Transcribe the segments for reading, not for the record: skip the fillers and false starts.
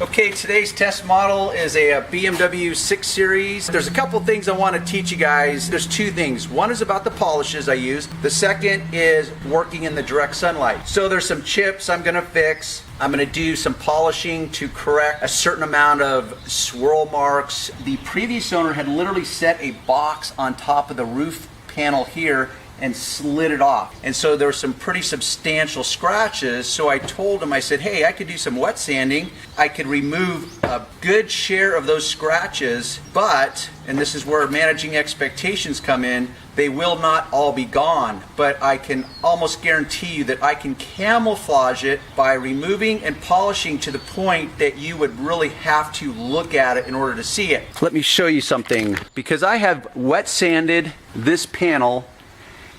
Okay, today's test model is a BMW 6 Series. There's a couple things I want to teach you guys. There's two things. One is about the polishes I use. The second is working in the direct sunlight. So there's some chips I'm going to fix. I'm going to do some polishing to correct a certain amount of swirl marks. The previous owner had literally set a box on top of the roof panel here and slid it off. And so there were some pretty substantial scratches. So I told him, I said, hey, I could do some wet sanding. I could remove a good share of those scratches, but, and this is where managing expectations come in, they will not all be gone. But I can almost guarantee you that I can camouflage it by removing and polishing to the point that you would really have to look at it in order to see it. Let me show you something. Because I have wet sanded this panel,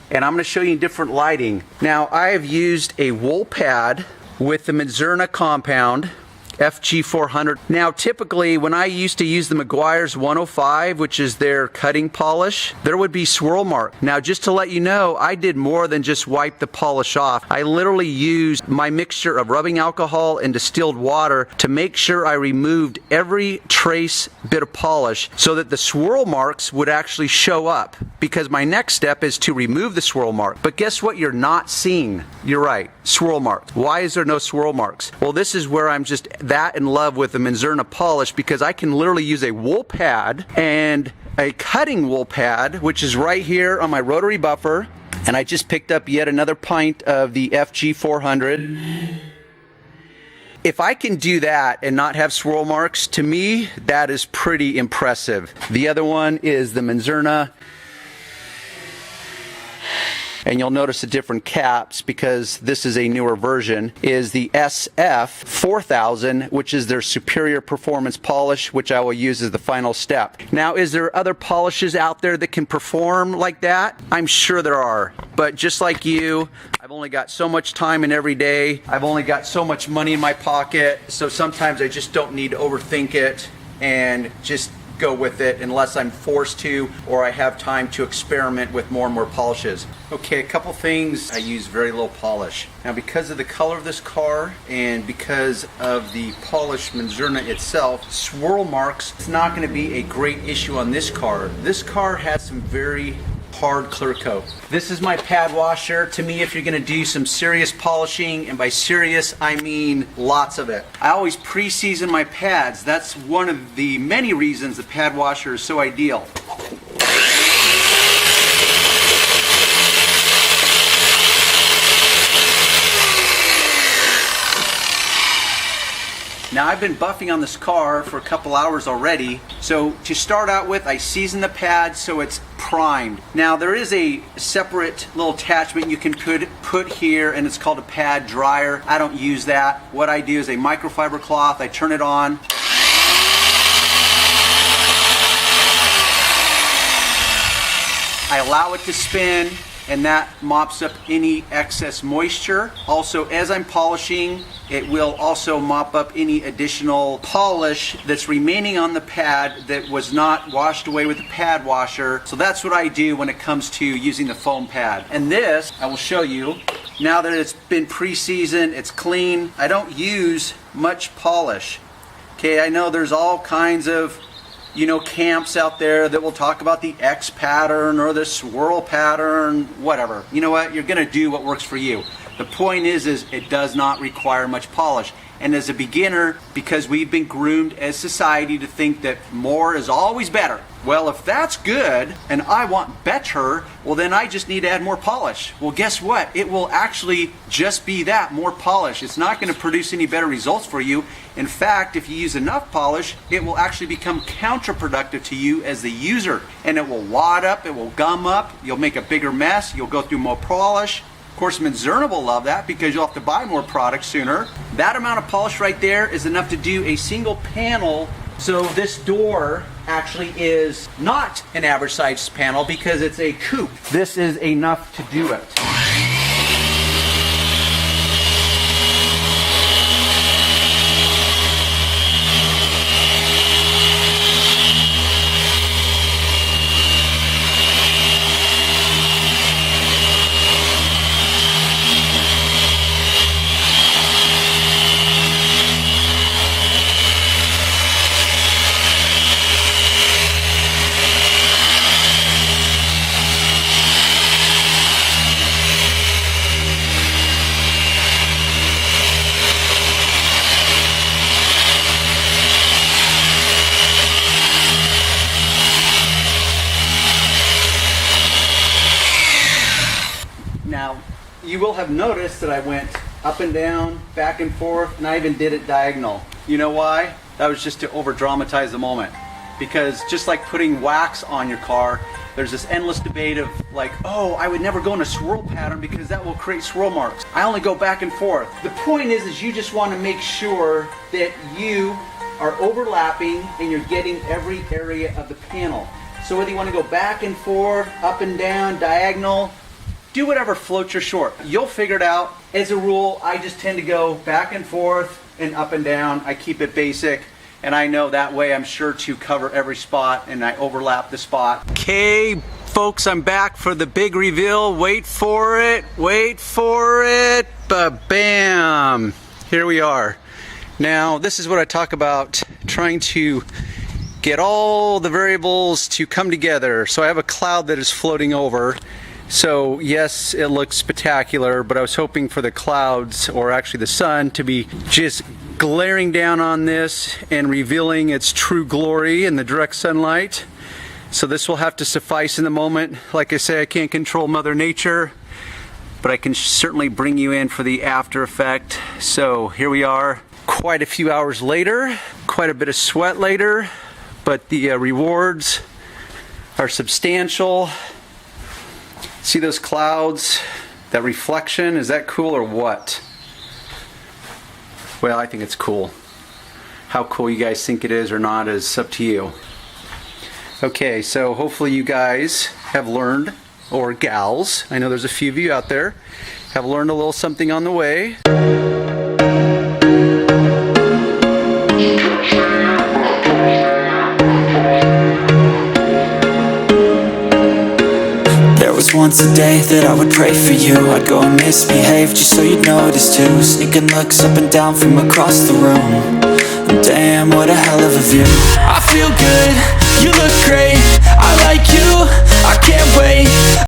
and I'm going to show you different lighting. Now, I have used a wool pad with the Mizerna compound, FG400. Now, typically, when I used to use the Meguiar's 105, which is their cutting polish, there would be swirl mark. Now, just to let you know, I did more than just wipe the polish off. I literally used my mixture of rubbing alcohol and distilled water to make sure I removed every trace bit of polish so that the swirl marks would actually show up, because my next step is to remove the swirl mark. But guess what you're not seeing? You're right, swirl marks. Why is there no swirl marks? Well, this is where I'm just that in love with the Mizerna polish, because I can literally use a wool pad and a cutting wool pad, which is right here on my rotary buffer, and I just picked up yet another pint of the FG400. If I can do that and not have swirl marks, to me, that is pretty impressive. The other one is the Mizerna, and you'll notice the different caps because this is a newer version, is the SF4000, which is their superior performance polish, which I will use as the final step. Now, is there other polishes out there that can perform like that? I'm sure there are, but just like you, I've only got so much time in every day. I've only got so much money in my pocket, so sometimes I just don't need to overthink it and just go with it unless I'm forced to, or I have time to experiment with more and more polishes. Okay, a couple things. I use very low polish. Now, because of the color of this car and because of the polished Mizerna itself, swirl marks, it's not going to be a great issue on this car. This car has some very hard clear coat. This is my pad washer. To me, if you're going to do some serious polishing, and by serious I mean lots of it, I always pre-season my pads. That's one of the many reasons the pad washer is so ideal. Now, I've been buffing on this car for a couple hours already. So to start out with, I season the pad so it's primed. Now, there is a separate little attachment you can put here, and it's called a pad dryer. I don't use that. What I do is a microfiber cloth. I turn it on. I allow it to spin, and that mops up any excess moisture. Also, as I'm polishing, it will also mop up any additional polish that's remaining on the pad that was not washed away with the pad washer. So that's what I do when it comes to using the foam pad. And this, I will show you, now that it's been pre-seasoned, it's clean, I don't use much polish. Okay, I know there's all kinds of camps out there that will talk about the X pattern or the swirl pattern, whatever. You know what? You're going to do what works for you. The point is it does not require much polish. And as a beginner, because we've been groomed as society to think that more is always better. Well, if that's good and I want better, well, then I just need to add more polish. Well, guess what? It will actually just be that, more polish. It's not going to produce any better results for you. In fact, if you use enough polish, it will actually become counterproductive to you as the user. And it will wad up, it will gum up, you'll make a bigger mess, you'll go through more polish. Of course, Mizerna will love that because you'll have to buy more products sooner. That amount of polish right there is enough to do a single panel. So this door actually is not an average size panel because it's a coupe. This is enough to do it. you will have noticed that I went up and down, back and forth, and I even did it diagonal. You know why? That was just to over dramatize the moment. Because just like putting wax on your car, there's this endless debate of like, oh, I would never go in a swirl pattern because that will create swirl marks. I only go back and forth. The point is you just want to make sure that you are overlapping and you're getting every area of the panel. So whether you want to go back and forth, up and down, diagonal, do whatever floats your short. You'll figure it out. As a rule, I just tend to go back and forth and up and down. I keep it basic. And I know that way I'm sure to cover every spot and I overlap the spot. Okay, folks, I'm back for the big reveal. Wait for it, ba-bam. Here we are. Now, this is what I talk about, trying to get all the variables to come together. So I have a cloud that is floating over. So yes, it looks spectacular, but I was hoping for the clouds, or actually the sun, to be just glaring down on this and revealing its true glory in the direct sunlight. So this will have to suffice in the moment. Like I say, I can't control Mother Nature, but I can certainly bring you in for the after effect. So here we are, quite a few hours later, quite a bit of sweat later, but the rewards are substantial. See those clouds, that reflection, is that cool or what? Well, I think it's cool. How cool you guys think it is or not is up to you. Okay, so hopefully you guys have learned, or gals, I know there's a few of you out there, have learned a little something on the way. Was once a day that I would pray for you. I'd go and misbehave just so you'd notice too. Sneaking looks up and down from across the room. And damn, what a hell of a view. I feel good, you look great, I like you, I can't wait.